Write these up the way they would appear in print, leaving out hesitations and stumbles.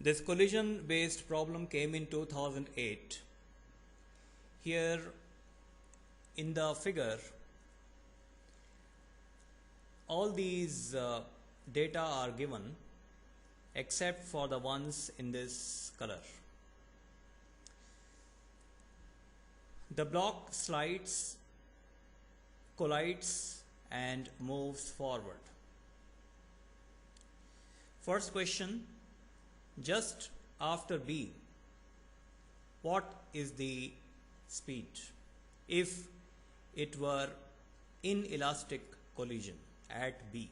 This collision based problem came in 2008. Here in the figure, all these data are given except for the ones in this color. The block slides, collides and moves forward. First question, just after B, what is the speed if it were inelastic collision at B?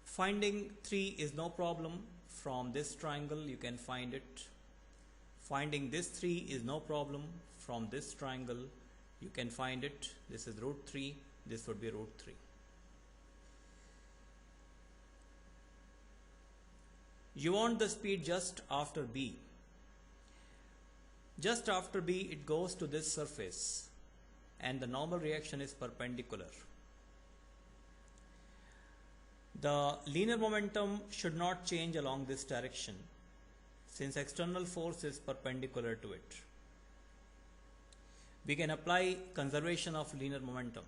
Finding 3 is no problem. From this triangle you can find it. Finding this 3 is no problem. From this triangle you can find it. This is root 3, this would be root 3. You want the speed just after B. Just after B it goes to this surface and the normal reaction is perpendicular. The linear momentum should not change along this direction since external force is perpendicular to it. We can apply conservation of linear momentum.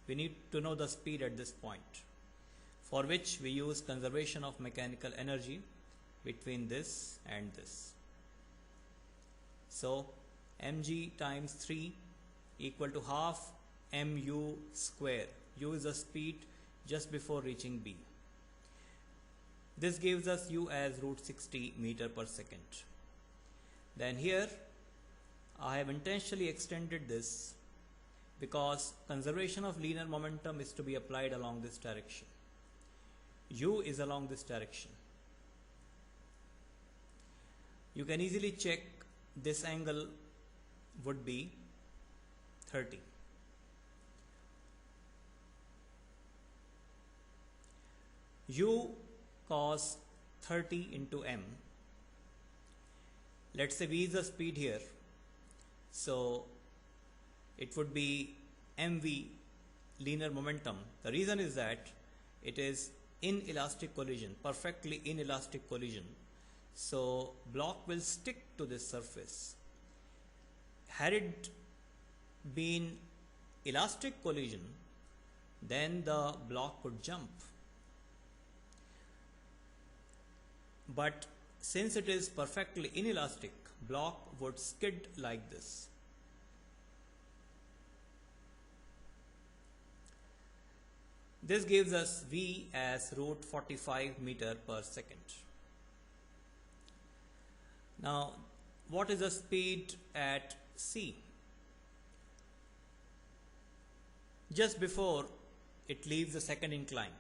We need to know the speed at this point, for which we use conservation of mechanical energy between this and this. So mg times 3 equal to half mu square. U is the speed just before reaching B. This gives us u as root 60 meter per second. Then here I have intentionally extended this because conservation of linear momentum is to be applied along this direction. U is along this direction. You can easily check this angle would be 30. U cos 30 into m. Let's say v is the speed here. So it would be mv linear momentum. The reason is that it is inelastic collision, perfectly inelastic collision. So block will stick to this surface. Had it been elastic collision, then the block could jump. But since it is perfectly inelastic, block would skid like this. This gives us v as root 45 meter per second. Now, what is the speed at C? Just before it leaves the second incline.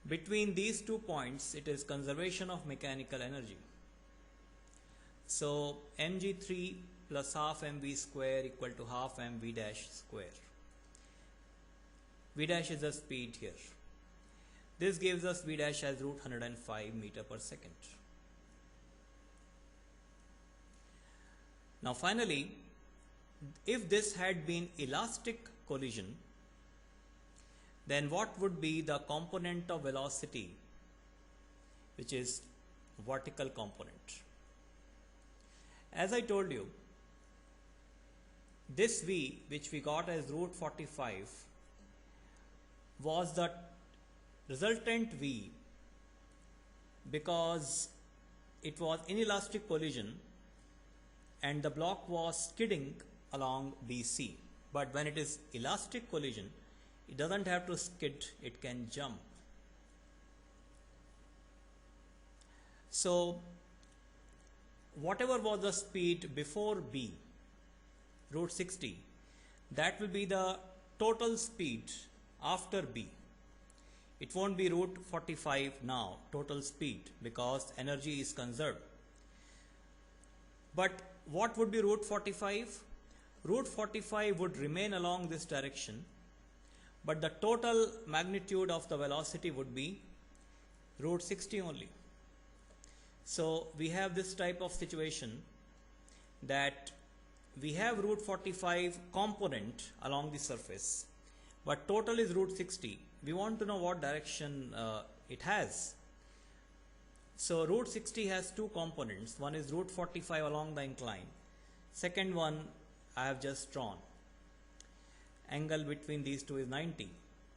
Between these 2 points, it is conservation of mechanical energy. So, mg3 plus half mv square equal to half mv dash square. V dash is the speed here. This gives us v dash as root 105 meter per second. Now finally, if this had been elastic collision, then what would be the component of velocity, which is vertical component? As I told you, this v, which we got as root 45, was the resultant v because it was inelastic collision and the block was skidding along BC. But when it is elastic collision, it doesn't have to skid, it can jump. So whatever was the speed before B, root 60, that will be the total speed after B. It won't be root 45 now, total speed, because energy is conserved. But what would be root 45? Root 45 would remain along this direction, but the total magnitude of the velocity would be root 60 only. So we have this type of situation that we have root 45 component along the surface, but total is root 60. We want to know what direction it has. So root 60 has two components. One is root 45 along the incline. Second one I have just drawn. Angle between these two is 90.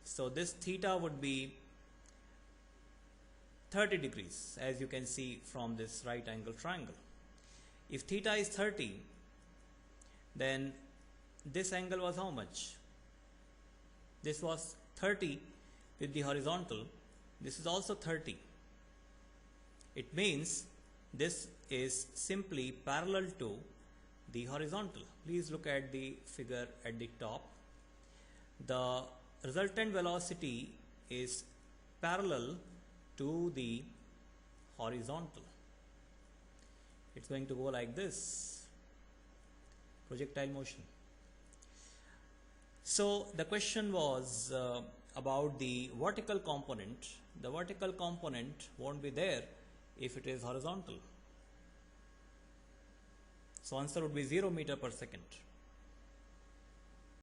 So this theta would be 30 degrees, as you can see from this right angle triangle. If theta is 30, then this angle was how much? This was 30 with the horizontal. This is also 30. It means this is simply parallel to the horizontal. Please look at the figure at the top. The resultant velocity is parallel to the horizontal. It's going to go like this, projectile motion. So the question was about the vertical component. The vertical component won't be there if it is horizontal. So answer would be 0 meter per second.